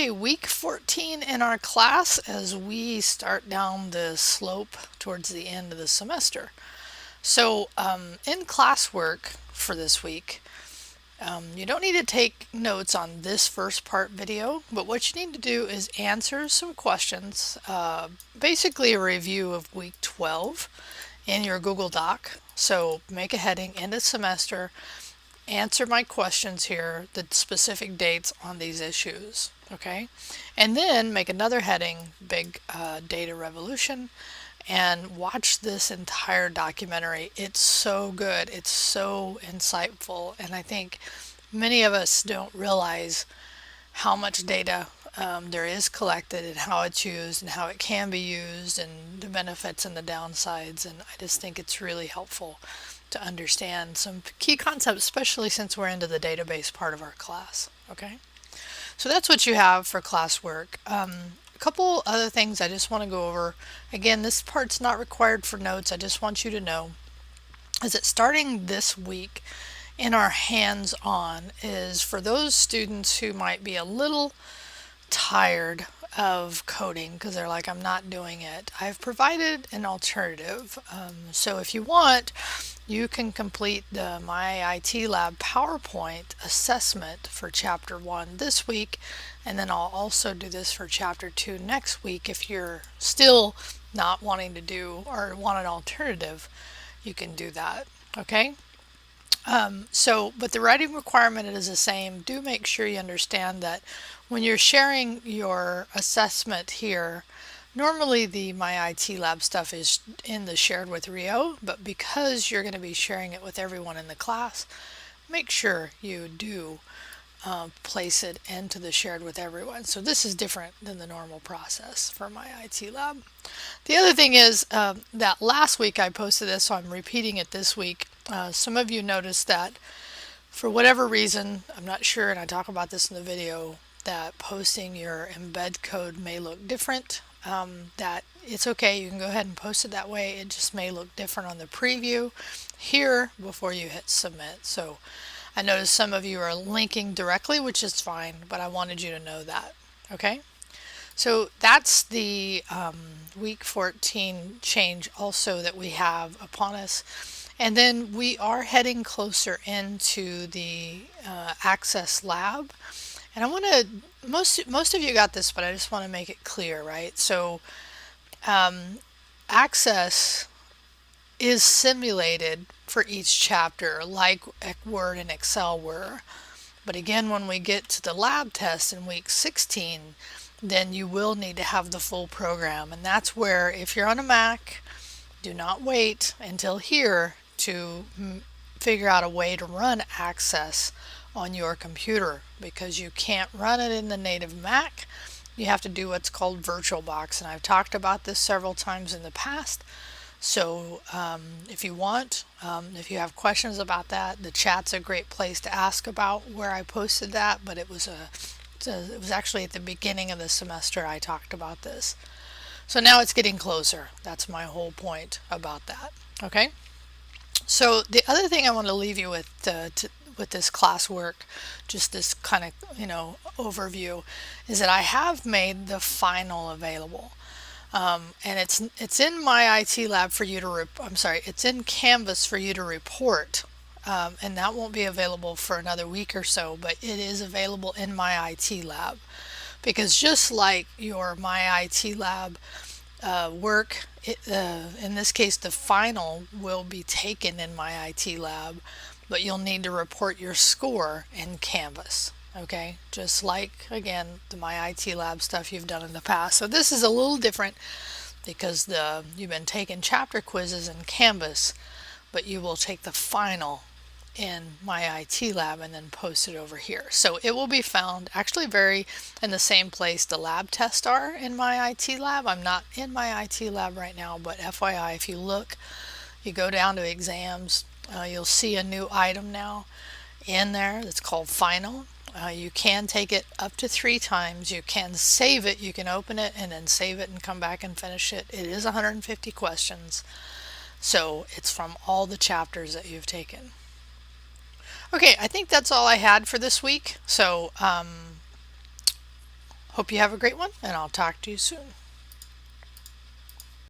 Okay, week 14 in our class as we start down the slope towards the end of the semester. So in classwork for this week, you don't need to take notes on this first part video, but what you need to do is answer some questions, basically a review of week 12 in your Google Doc. So make a heading, end of semester, answer my questions here, the specific dates on these issues, okay? And then make another heading, big data revolution, and watch this entire documentary. It's so good, it's so insightful, and I think many of us don't realize how much data there is collected and how it's used and how it can be used and the benefits and the downsides, and I just think it's really helpful to understand some key concepts, especially since we're into the database part of our class. Okay, so that's what you have for classwork. A couple other things I just want to go over. Again, this part's not required for notes. I just want you to know is that starting this week in our hands-on is for those students who might be a little tired of coding because they're like, I'm not doing it. I've provided an alternative. So if you want, you can complete the My IT Lab PowerPoint assessment for Chapter 1 this week, and then I'll also do this for Chapter 2 next week. If you're still not wanting to do or want an alternative, you can do that, okay? But the writing requirement is the same. Do make sure you understand that when you're sharing your assessment here, normally the My IT Lab stuff is in the shared with Rio, but because you're going to be sharing it with everyone in the class, make sure you do place it into the shared with everyone. So this is different than the normal process for My IT Lab. The other thing is that last week I posted this, so I'm repeating it this week. Some of you noticed that for whatever reason, I'm not sure, and I talk about this in the video, that posting your embed code may look different. That it's okay, you can go ahead and post it that way. It just may look different on the preview here before you hit submit. So I noticed some of you are linking directly, which is fine, but I wanted you to know that. Okay, so that's the week 14 change also that we have upon us. And then we are heading closer into the Access Lab. And I want to, most of you got this, but I just want to make it clear, right? So Access is simulated for each chapter like Word and Excel were. But again, when we get to the lab test in week 16, then you will need to have the full program. And that's where, if you're on a Mac, do not wait until here to figure out a way to run Access on your computer, because you can't run it in the native Mac. You have to do what's called VirtualBox, and I've talked about this several times in the past. So if you want, if you have questions about that, the chat's a great place to ask about where I posted that, but it was actually at the beginning of the semester I talked about this. So now it's getting closer. That's my whole point about that. Okay. So the other thing I want to leave you with this classwork, just this kind of overview, is that I have made the final available, and it's in My IT Lab for you to it's in Canvas for you to report, and that won't be available for another week or so, but it is available in My IT Lab, because just like your My IT Lab work, in this case the final will be taken in My IT Lab, but you'll need to report your score in Canvas. Okay, just like again the My IT Lab stuff you've done in the past. So this is a little different because you've been taking chapter quizzes in Canvas, but you will take the final in My IT Lab and then post it over here. So it will be found actually very in the same place the lab tests are in My IT Lab. I'm not in My IT Lab right now, but FYI, if you look, you go down to exams, you'll see a new item now in there that's called final. You can take it up to 3 times. You can save it. You can open it and then save it and come back and finish it. It is 150 questions. So it's from all the chapters that you've taken. Okay, I think that's all I had for this week. So Hope you have a great one, and I'll talk to you soon.